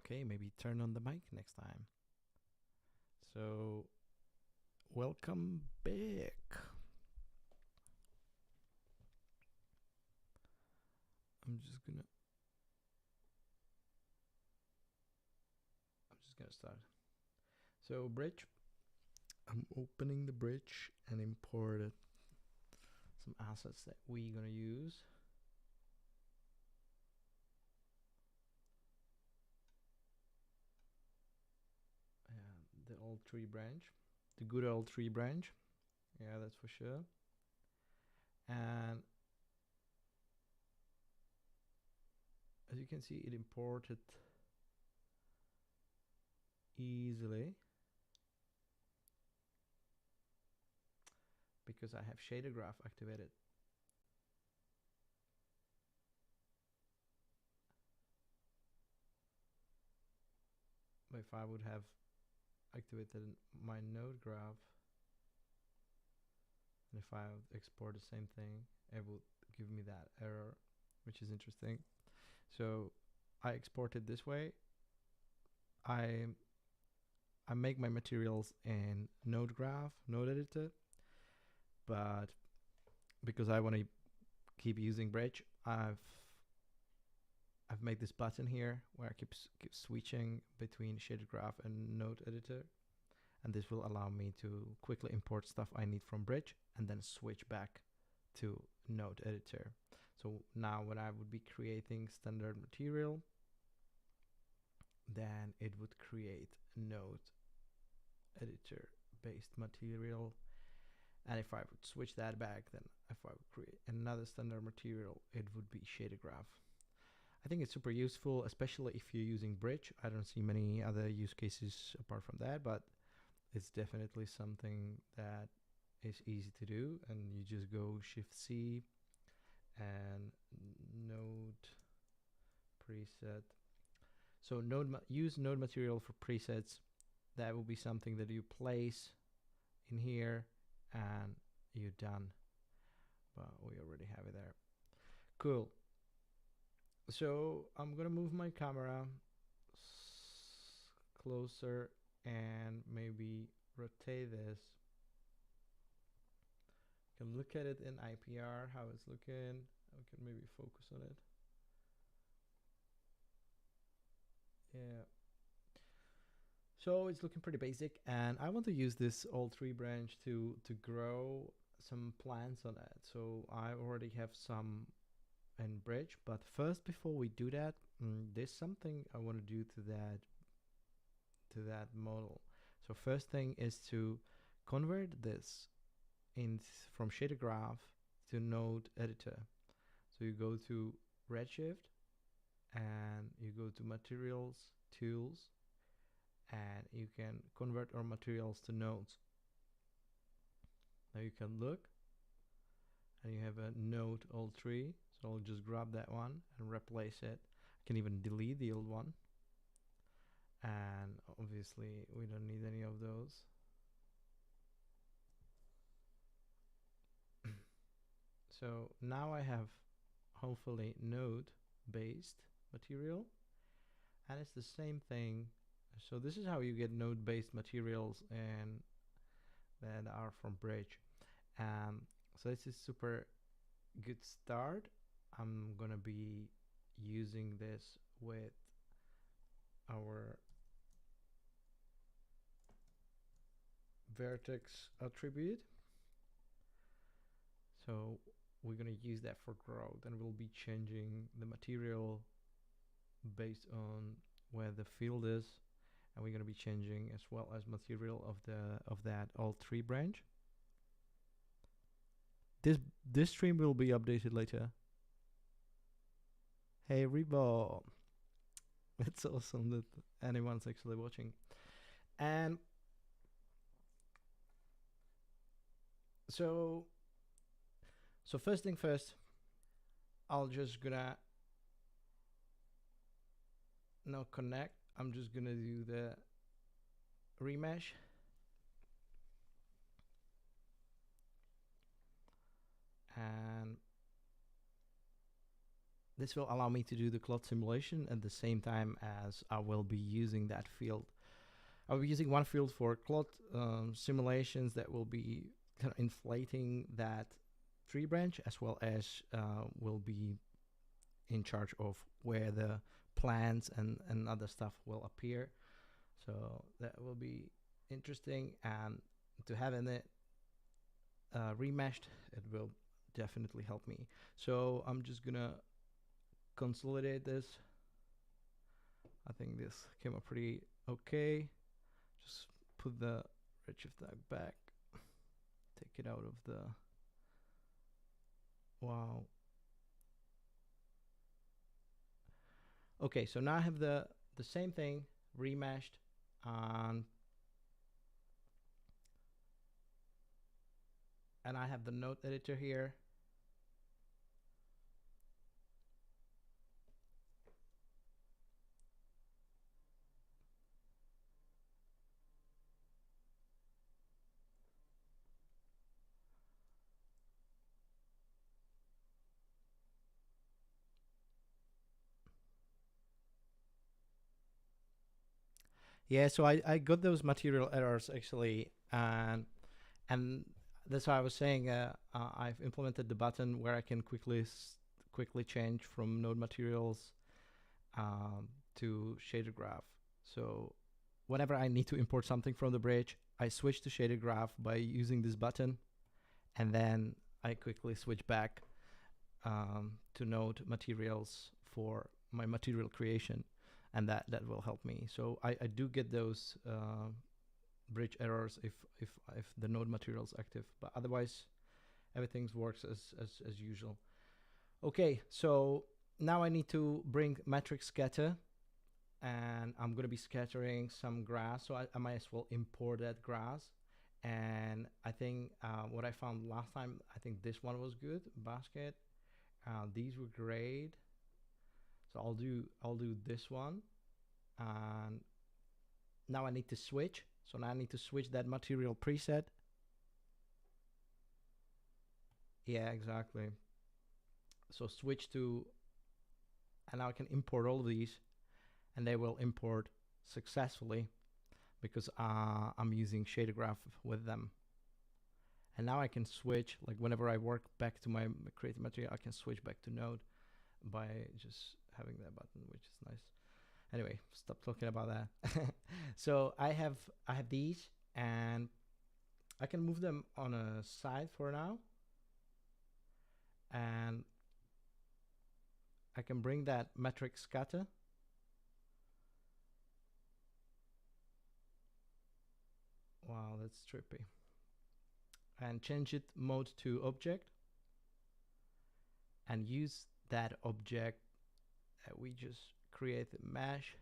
Okay, maybe turn on the mic next time. So, welcome back. I'm just gonna start. So bridge, I'm opening the bridge and imported some assets that we're gonna use. The old tree branch, the good old tree branch. Yeah, that's for sure. And as you can see, it imported easily because I have shader graph activated. If I would have activated my node graph, and if I export the same thing, it would give me that error, which is interesting. So I export it this way. I make my materials in node graph, node editor, but because I want to keep using bridge, I've made this button here where I keep switching between shaded graph and node editor, and this will allow me to quickly import stuff I need from bridge and then switch back to node editor. So now when I would be creating standard material, then it would create node editor based material, and if I would switch that back, then if I would create another standard material, it would be shaded graph. I think it's super useful, especially if you're using bridge. I don't see many other use cases apart from that, but it's definitely something that is easy to do, and you just go Shift C and node preset. So use node material for presets. That will be something that you place in here and you're done. But we already have it there. Cool. So I'm gonna move my camera closer and maybe rotate this. You can look at it in IPR, how it's looking. We can maybe focus on it. Yeah. So it's looking pretty basic, and I want to use this old tree branch to grow some plants on it. So I already have some in bridge, but first, before we do that, there's something I want to do to that model. So first thing is to convert this from shader graph to node editor. So you go to Redshift and you go to materials, tools, and you can convert our materials to nodes. Now you can look and you have a node old tree. So I'll just grab that one and replace it. I can even delete the old one. And obviously we don't need any of those. So now I have hopefully node based material, and it's the same thing. So this is how you get node based materials and that are from bridge. So this is super good start. I'm gonna be using this with our vertex attribute. So we're gonna use that for growth, and we'll be changing the material based on where the field is, and we're gonna be changing as well as material of that old tree branch. This stream will be updated later. Hey Rebo, it's awesome that anyone's actually watching. And so first thing first, I'll just gonna now connect. I'm just gonna do the remesh. And this will allow me to do the cloud simulation at the same time as I will be using that field. I'll be using one field for cloud simulations that will be kind of inflating that tree branch, as well as will be in charge of where the plants and other stuff will appear. So that will be interesting, and to having it remeshed, it will definitely help me. So I'm just gonna consolidate this. I think this came up pretty okay. Just put the Redshift tag back, take it out of the, wow. Okay, so now I have the same thing remeshed on, and I have the node editor here. Yeah, so I got those material errors actually, and that's why I was saying I've implemented the button where I can quickly change from node materials to shader graph. So whenever I need to import something from the bridge, I switch to shader graph by using this button, and then I quickly switch back to node materials for my material creation, and that will help me. So I do get those bridge errors if the node material is active, but otherwise everything works as usual. Okay, so now I need to bring metric scatter, and I'm gonna be scattering some grass, so I might as well import that grass. And I think what I found last time, I think this one was good, basket. These were great, so I'll do this one. And now I need to switch, so now I need to switch that material preset. Yeah, exactly. So switch to, and now I can import all of these, and they will import successfully because I'm using shader graph with them. And now I can switch, like whenever I work back to my creative material, I can switch back to node by just having that button, which is nice. Anyway, stop talking about that. So I have these, and I can move them on a side for now, and I can bring that metric scatter. Wow, that's trippy. And change it mode to object, and use that object that we just create a mesh.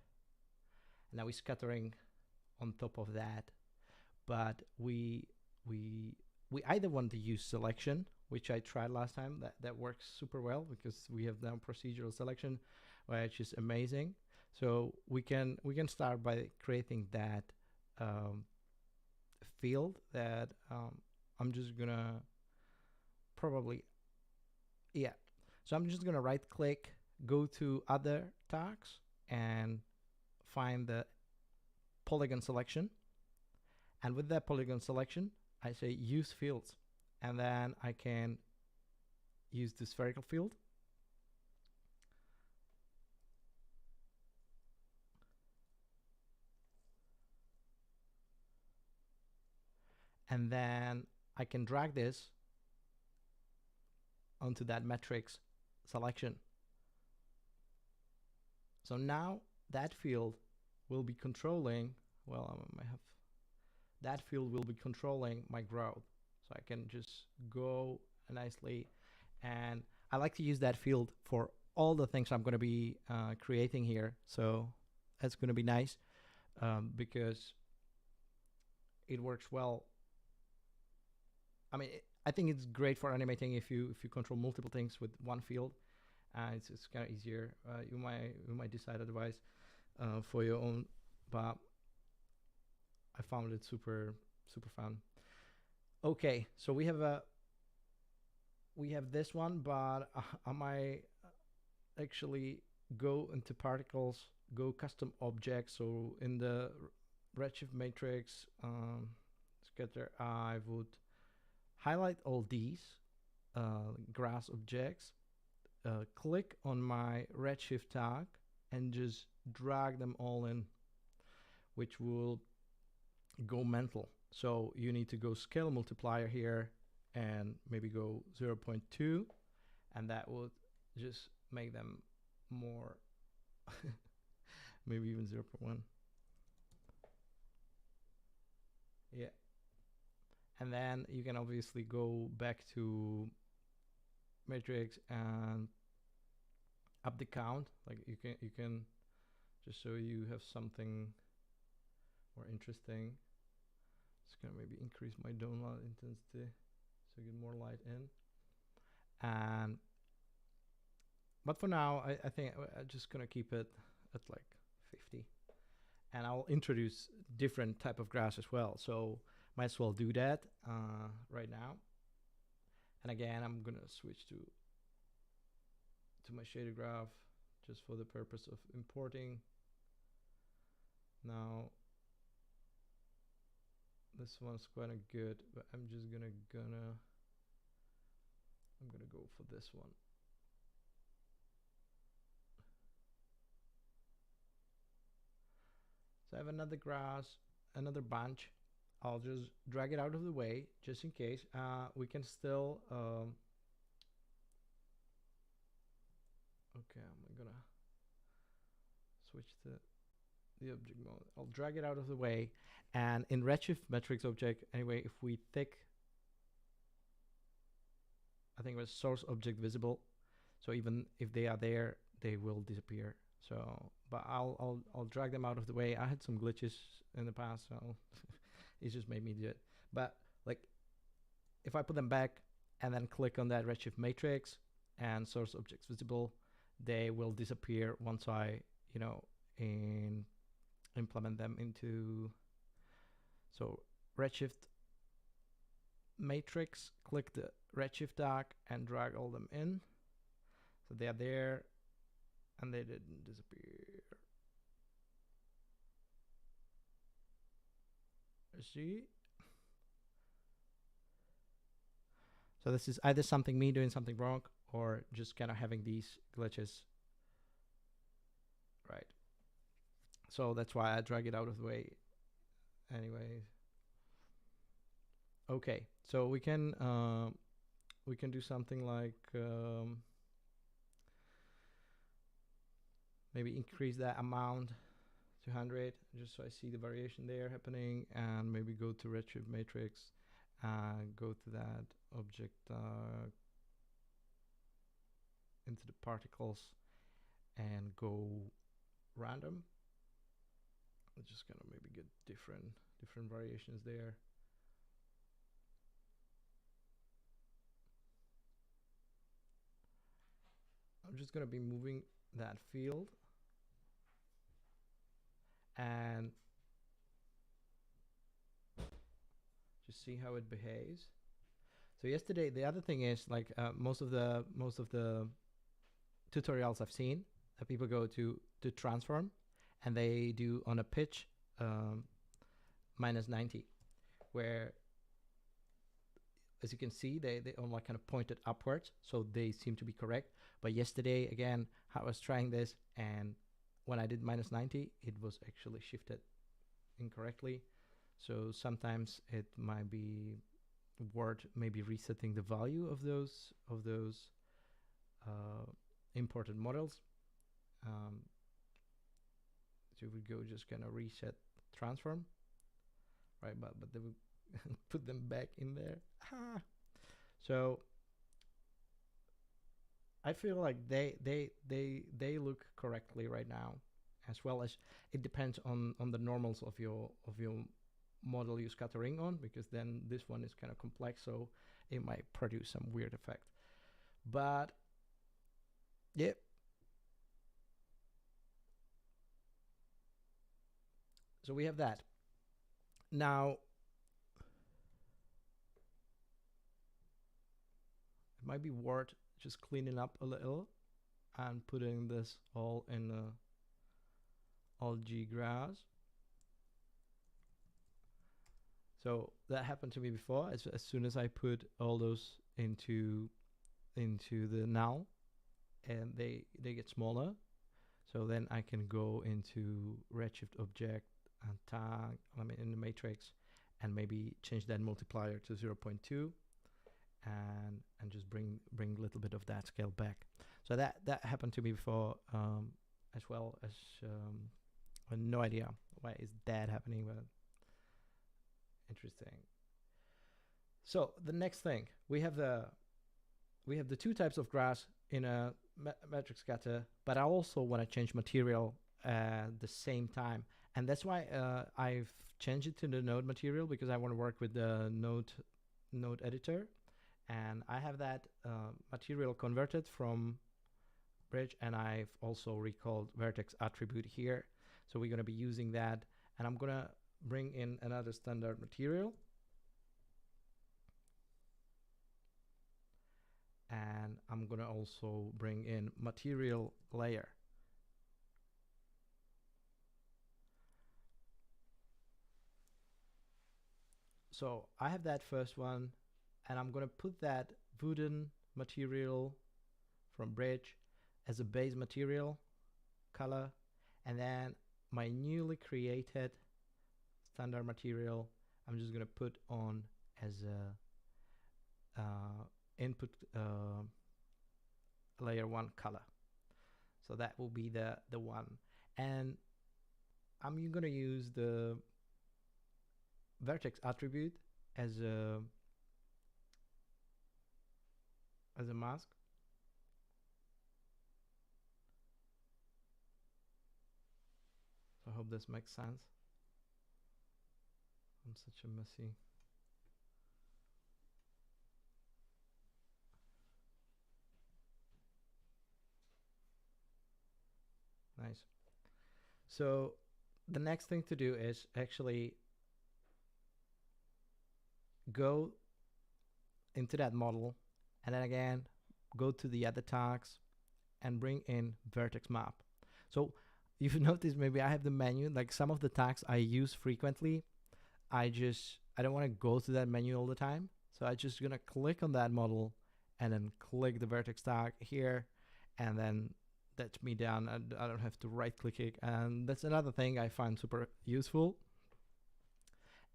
And now we're scattering on top of that, but we either want to use selection, which I tried last time. That works super well because we have now procedural selection, which is amazing. So we can start by creating that field that I'm just gonna probably, yeah. So I'm just gonna right click, go to other tags, and find the polygon selection. And with that polygon selection, I say use fields, and then I can use the spherical field. And then I can drag this onto that matrix selection. So now that field will be controlling, well, I might have, that field will be controlling my growth. So I can just go nicely, and I like to use that field for all the things I'm going to be creating here. So that's going to be nice because it works well. I mean, I think it's great for animating if you control multiple things with one field. It's kind of easier. You might decide otherwise for your own, but I found it super fun. Okay, so we have this one, but actually go into particles, go custom objects. So in the Redshift matrix scatter, I would highlight all these grass objects, click on my Redshift tag, and just drag them all in, which will go mental. So you need to go scale multiplier here and maybe go 0.2, and that would just make them more maybe even 0.1. Yeah. And then you can obviously go back to matrix and up the count. Like you can just so you have something more interesting. Just gonna maybe increase my download intensity so get more light in. And but for now, I think I'm just gonna keep it at like 50, and I'll introduce different type of grass as well. So might as well do that right now. And again, I'm gonna switch to my shader graph just for the purpose of importing. Now this one's kind of good, but I'm just gonna go for this one. So I have another grass, another bunch. I'll just drag it out of the way just in case. We can still okay, I'm gonna switch to the object mode. I'll drag it out of the way, and in Redshift metrics object, anyway, if we tick, I think it was source object visible, so even if they are there, they will disappear. So, but I'll drag them out of the way. I had some glitches in the past, so it just made me do it. But like, if I put them back and then click on that Redshift matrix and source objects visible, they will disappear once I, you know, implement them into. So Redshift matrix, click the Redshift tag and drag all them in. So they are there and they didn't disappear. See? So this is either something me doing something wrong or just kind of having these glitches. Right. So that's why I drag it out of the way. Anyway. Okay. So we can do something like maybe increase that amount to 100 just so I see the variation there happening, and maybe go to Redshift matrix, go to that object into the particles and go random. I'm just gonna maybe get different variations there. I'm just gonna be moving that field and just see how it behaves. So yesterday, the other thing is like most of the tutorials I've seen, people go to transform, and they do on a pitch -90, where as you can see they on like kind of pointed upwards, so they seem to be correct. But yesterday again, I was trying this, and when I did -90, it was actually shifted incorrectly. So sometimes it might be worth maybe resetting the value of those imported models. So we go just kind of reset transform, right? But they will put them back in there. So I feel like they look correctly right now, as well as it depends on the normals of your model you're scattering on, because then this one is kind of complex, so it might produce some weird effect. But yeah, so we have that. Now it might be worth just cleaning up a little. and putting this all in algae grass. So that happened to me before. As soon as I put all those into the null, and they get smaller. So then I can go into Redshift object and tag, in the matrix, and maybe change that multiplier to 0.2, and just bring a little bit of that scale back. So that happened to me before, as well as I have no idea why is that happening, but interesting. So the next thing, we have the two types of grass in a matrix scatter, but I also want to change material at the same time, and that's why I've changed it to the node material, because I want to work with the node editor, and I have that material converted from bridge, and I've also recalled vertex attribute here. So we're going to be using that, and I'm going to bring in another standard material, and I'm going to also bring in material layer. So I have that first one, and I'm going to put that wooden material from bridge as a base material color, and then my newly created standard material I'm just going to put on as a input layer 1 color. So that will be the one, and I'm going to use the vertex attribute as a mask. So I hope this makes sense. I'm such a messy. Nice. So the next thing to do is actually go into that model, and then again go to the other tags and bring in Vertex Map. So you've noticed maybe I have the menu, like some of the tags I use frequently, I don't want to go to that menu all the time, so I'm just gonna click on that model and then click the vertex tag here, and then that's me done. I don't have to right click it, and that's another thing I find super useful.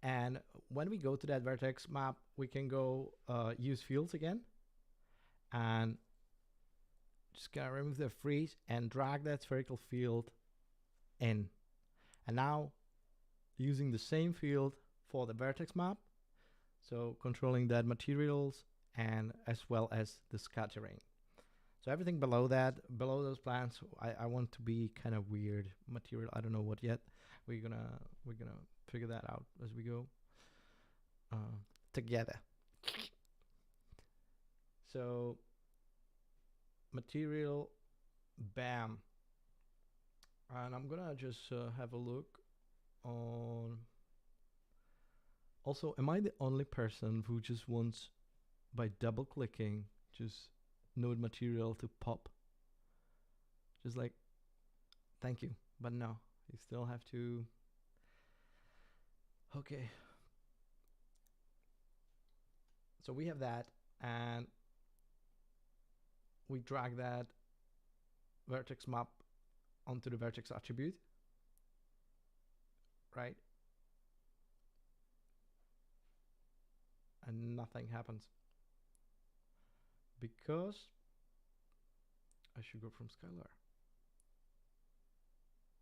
And when we go to that vertex map, we can go use fields again, and just gonna remove the freeze and drag that spherical field in. And now using the same field for the vertex map, so controlling that materials and as well as the scattering. So everything below that, below those plants, I want to be kind of weird material. I don't know what yet. We're gonna figure that out as we go together. So material, bam, and I'm gonna just have a look on. Also, am I the only person who just wants, by double clicking, just node material to pop? Just like, thank you, but no, you still have to. Okay. So we have that, and we drag that vertex map onto the vertex attribute, right? And nothing happens because I should go from scalar.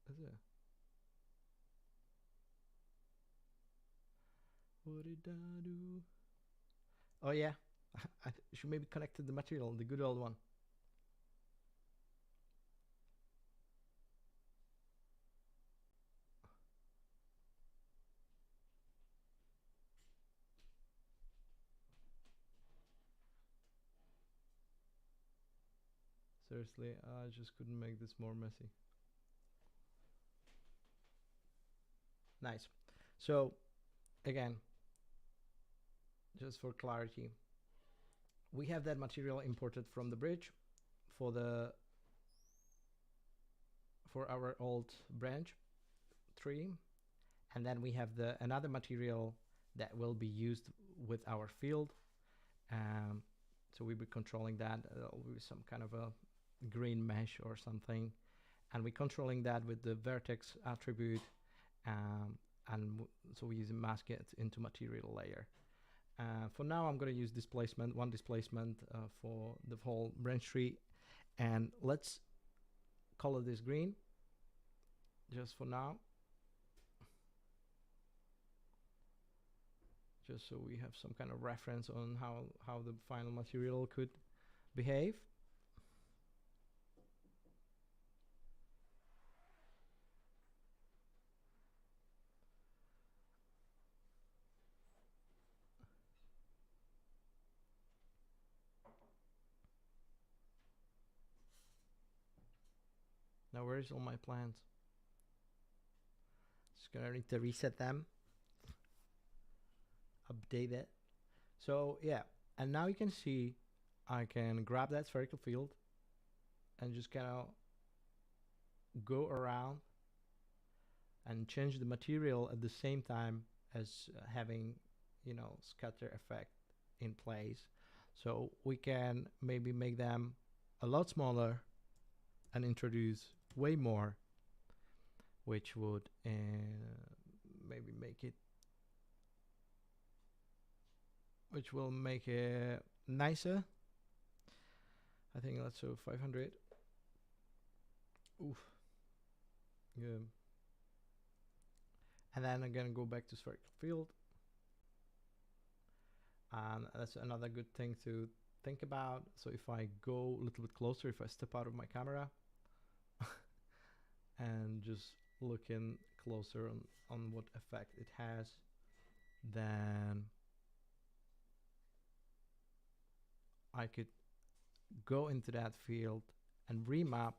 Is it? What did I do? Oh yeah, I should maybe connect to the material, the good old one. Seriously, I just couldn't make this more messy. Nice. So again, just for clarity, we have that material imported from the bridge for the for our old branch tree, and then we have another material that will be used with our field. So we'll be controlling that. It'll be some kind of a green mesh or something, and we're controlling that with the vertex attribute, so we use a mask it into material layer. For now, I'm going to use one displacement for the whole branch tree, and let's color this green just for now, just so we have some kind of reference on how the final material could behave. Now where's all my plants? Just gonna need to reset them, update it. So yeah, and now you can see I can grab that spherical field and just kind of go around and change the material at the same time as having, you know, scatter effect in place. So we can maybe make them a lot smaller and introduce way more, which would maybe make it, which will make it nicer. I think let's do 500. Oof. Yeah. And then I'm gonna go back to spherical field. And that's another good thing to think about. So if I go a little bit closer, if I step out of my camera and just looking closer on what effect it has, then I could go into that field and remap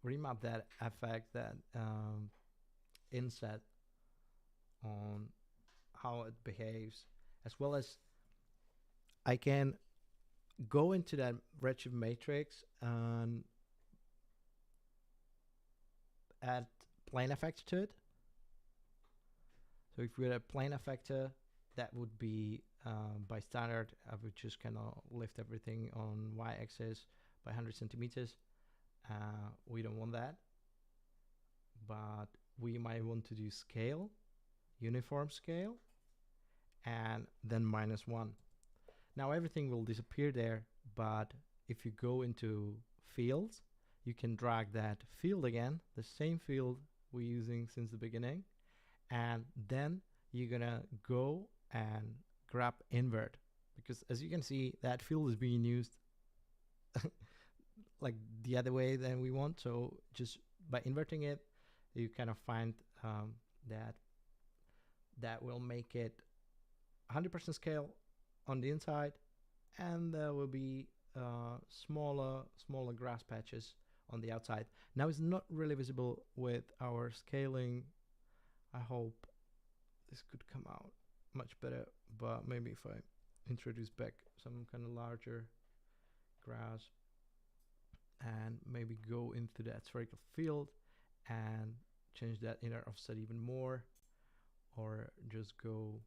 that effect, that inset on how it behaves, as well as I can go into that Redshift matrix and add plane effector to it. So if we had a plane effector, that would be by standard, I would just kind of lift everything on y-axis by 100 centimeters. We don't want that, but we might want to do scale, uniform scale, and then -1. Now everything will disappear there, but if you go into fields, you can drag that field again, the same field we're using since the beginning, and then you're gonna go and grab invert, because as you can see, that field is being used like the other way than we want. So just by inverting it, you kind of find that will make it 100% scale on the inside, and there will be smaller grass patches on the outside. Now it's not really visible with our scaling. I hope this could come out much better, but maybe if I introduce back some kind of larger grass and maybe go into that spherical field and change that inner offset even more, or just go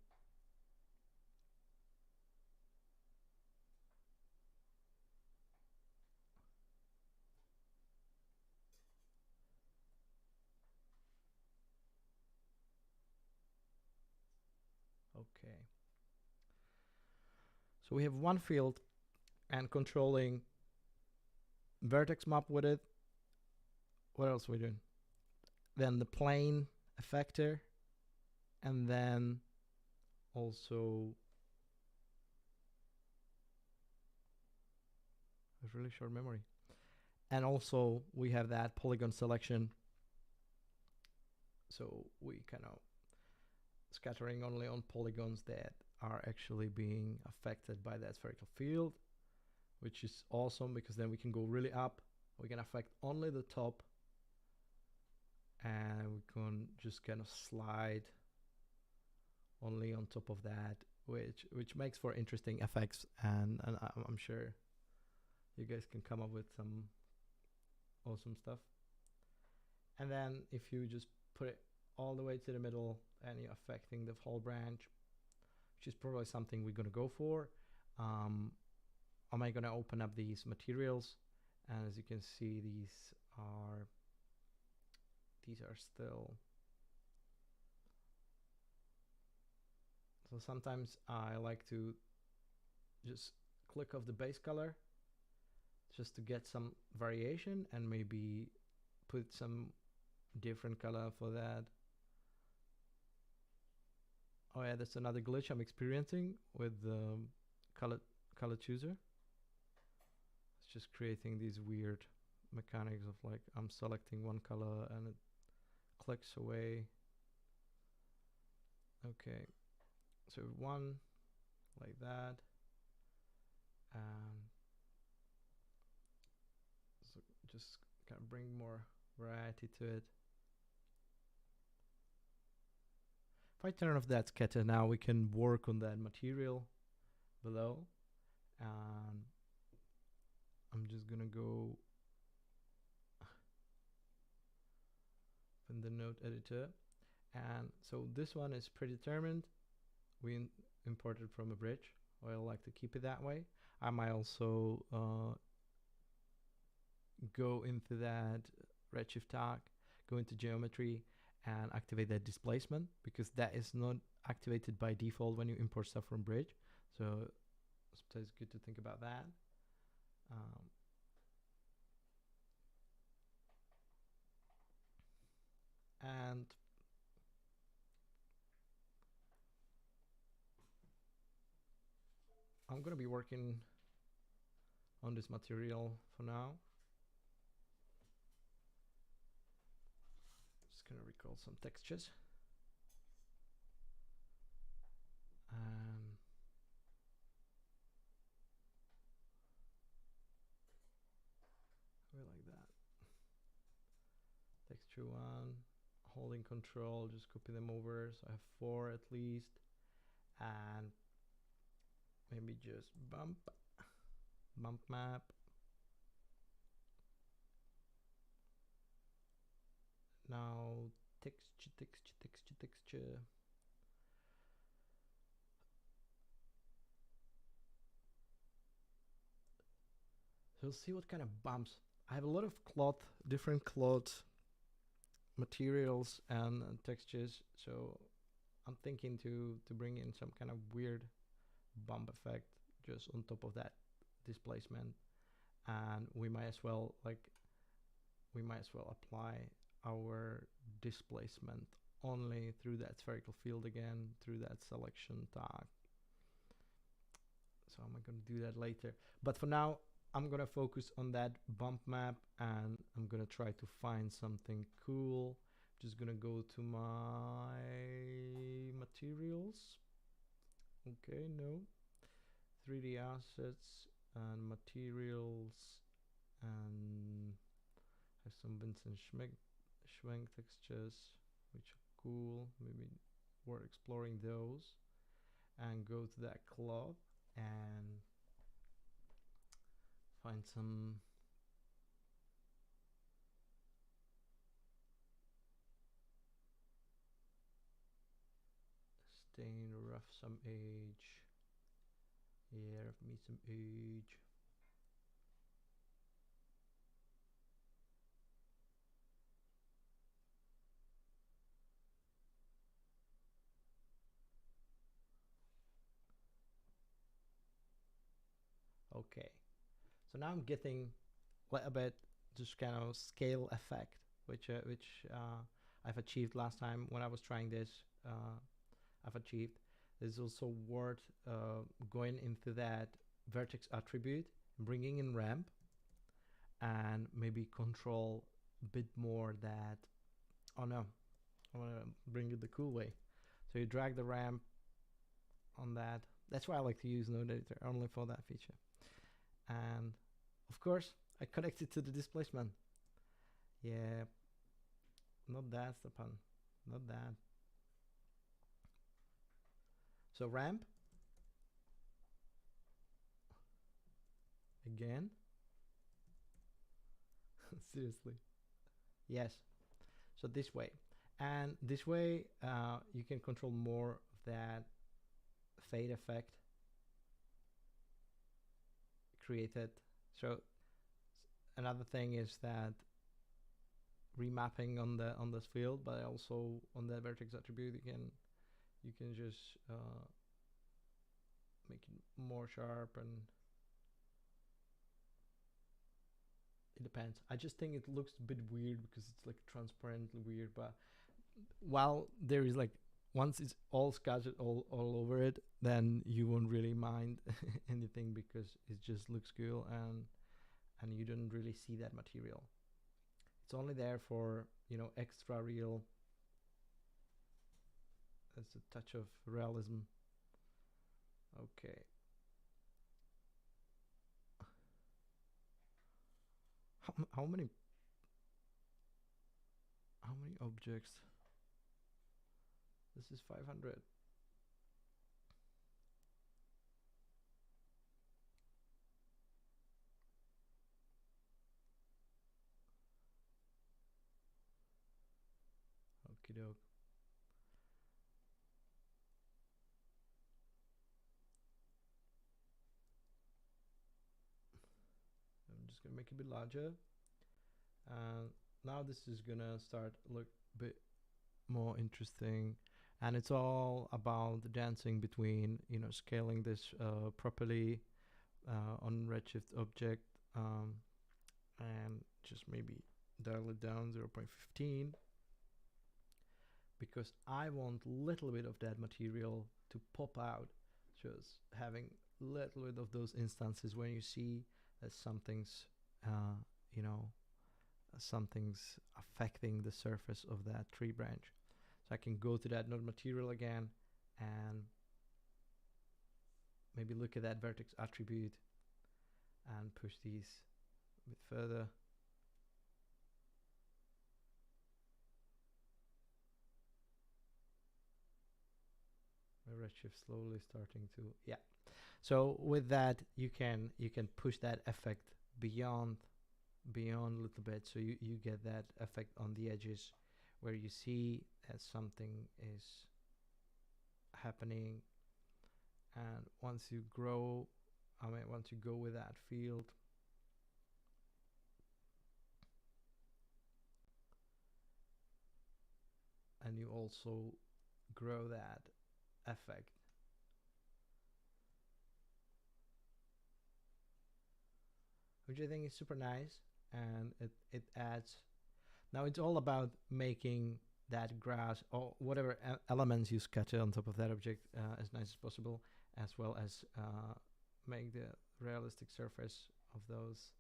okay. So we have one field and controlling vertex map with it. What else are we doing? Then the plane effector, and then also I have really short memory. And also we have that polygon selection. So we kind of scattering only on polygons that are actually being affected by that spherical field, which is awesome, because then we can go really up. We can affect only the top, and we can just kind of slide only on top of that, which makes for interesting effects, and I'm sure you guys can come up with some awesome stuff. And then if you just put it all the way to the middle and you're affecting the whole branch, which is probably something we're going to go for. Am I going to open up these materials? And as you can see, these are still. So sometimes I like to just click off the base color just to get some variation and maybe put some different color for that. Oh yeah, that's another glitch I'm experiencing with the color chooser. It's just creating these weird mechanics of like I'm selecting one color and it clicks away. Okay, so one like that, and so just kind of bring more variety to it. If I turn off that scatter now, we can work on that material below, and I'm just gonna go in the node editor, and so this one is predetermined. We imported from a bridge. I like to keep it that way. I might also go into that Redshift tag, go into geometry, and activate that displacement, because that is not activated by default when you import stuff from bridge. So sometimes it's good to think about that. And I'm going to be working on this material for now. Just going to recall some textures. We like that. Texture one, holding control, just copy them over. So I have 4 at least. And maybe just bump map. Now texture. So we'll see what kind of bumps. I have a lot of cloth, different cloth materials and textures. So I'm thinking to bring in some kind of weird bump effect just on top of that displacement, and we might as well apply our displacement only through that spherical field again, through that selection tag. So I'm going to do that later, but for now I'm going to focus on that bump map, and I'm going to try to find something cool. Just going to go to my materials. Okay, no. 3D assets and materials, and have some Vincent Schwenk textures, which are cool. Maybe we're exploring those, and go to that club and find some stain, rough some age. Yeah, rough me some age. Okay, so now I'm getting a little bit just kind of scale effect, which I've achieved last time when I was trying this. I've achieved. There's also worth going into that vertex attribute, bringing in ramp, and maybe control a bit more that. Oh no, I want to bring it the cool way. So you drag the ramp on that. That's why I like to use node editor, only for that feature. And of course I connect it to the displacement. Yeah, not that, Stepan, not that. So ramp again. Seriously, yes. So this way, and this way you can control more of that fade effect created. So another thing is that remapping on this field, but also on the vertex attribute, you can just make it more sharp, and it depends. I just think it looks a bit weird because it's like transparently weird, but while there is like, once it's all scattered all over it, then you won't really mind anything because it just looks cool, and you don't really see that material. It's only there for, you know, extra real. That's a touch of realism. Okay. How many objects? This is 500. Okie doke. I'm just gonna make it a bit larger, and now this is gonna start look a bit more interesting, and it's all about the dancing between, you know, scaling this properly on Redshift object, and just maybe dial it down 0.15, because I want little bit of that material to pop out, just having little bit of those instances when you see that something's you know, something's affecting the surface of that tree branch. So I can go to that node material again and maybe look at that vertex attribute and push these a bit further. My Redshift slowly starting to, yeah. So with that, you can push that effect beyond a little bit, so you get that effect on the edges where you see that something is happening. And once you grow, once you go with that field, and you also grow that effect, which I think is super nice, and it adds. Now it's all about making that grass or whatever elements you scatter on top of that object as nice as possible, as well as make the realistic surface of those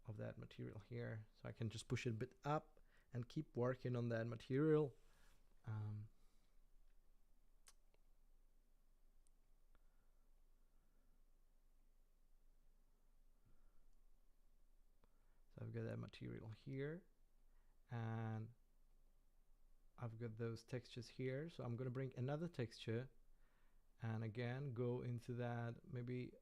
of that material here. So I can just push it a bit up and keep working on that material. So I've got that material here, and I've got those textures here. So I'm going to bring another texture, and again go into that, maybe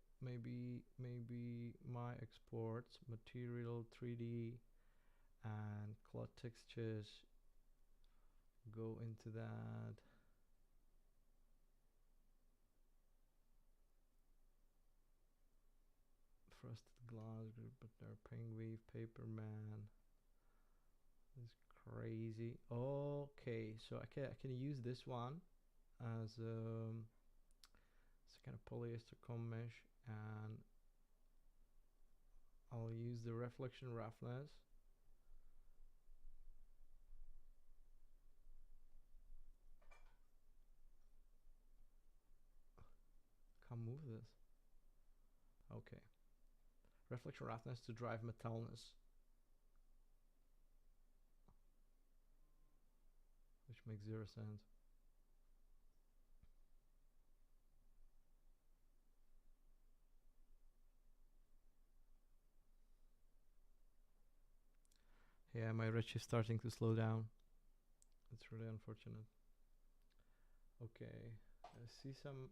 my exports, material 3D and cloth textures, go into that. Frosted glass group, but they're penguin paper man. This is crazy. Okay, so I can use this one as it's a kind of polyester comb mesh, and I'll use the reflection roughness. Can't move this. Okay. Reflection roughness to drive metalness, which makes zero sense. Yeah, my Redshift starting to slow down. It's really unfortunate. Okay, I see some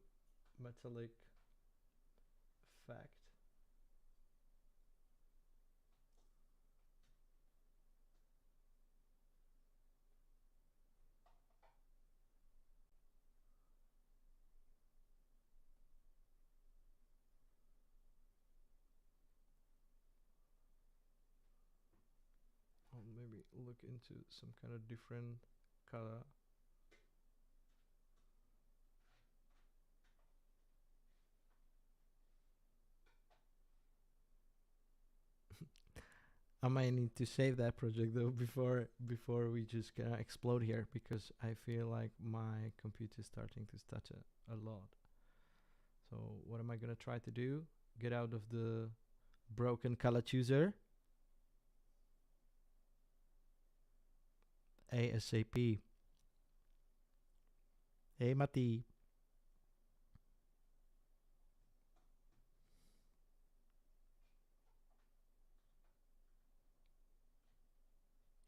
metallic effect. look into some kind of different color. I might need to save that project though before we just gonna explode here, because I feel like my computer is starting to stutter a lot. So what am I gonna try to do? Get out of the broken color chooser. ASAP. Hey Mati.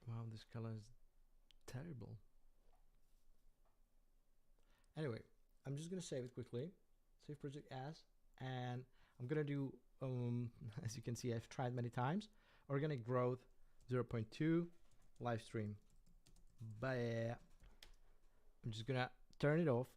Wow, this color is terrible. Anyway, I'm just gonna save it quickly. Save project as, and I'm gonna do as you can see, I've tried many times. Organic growth 0.2 live stream. But I'm just gonna turn it off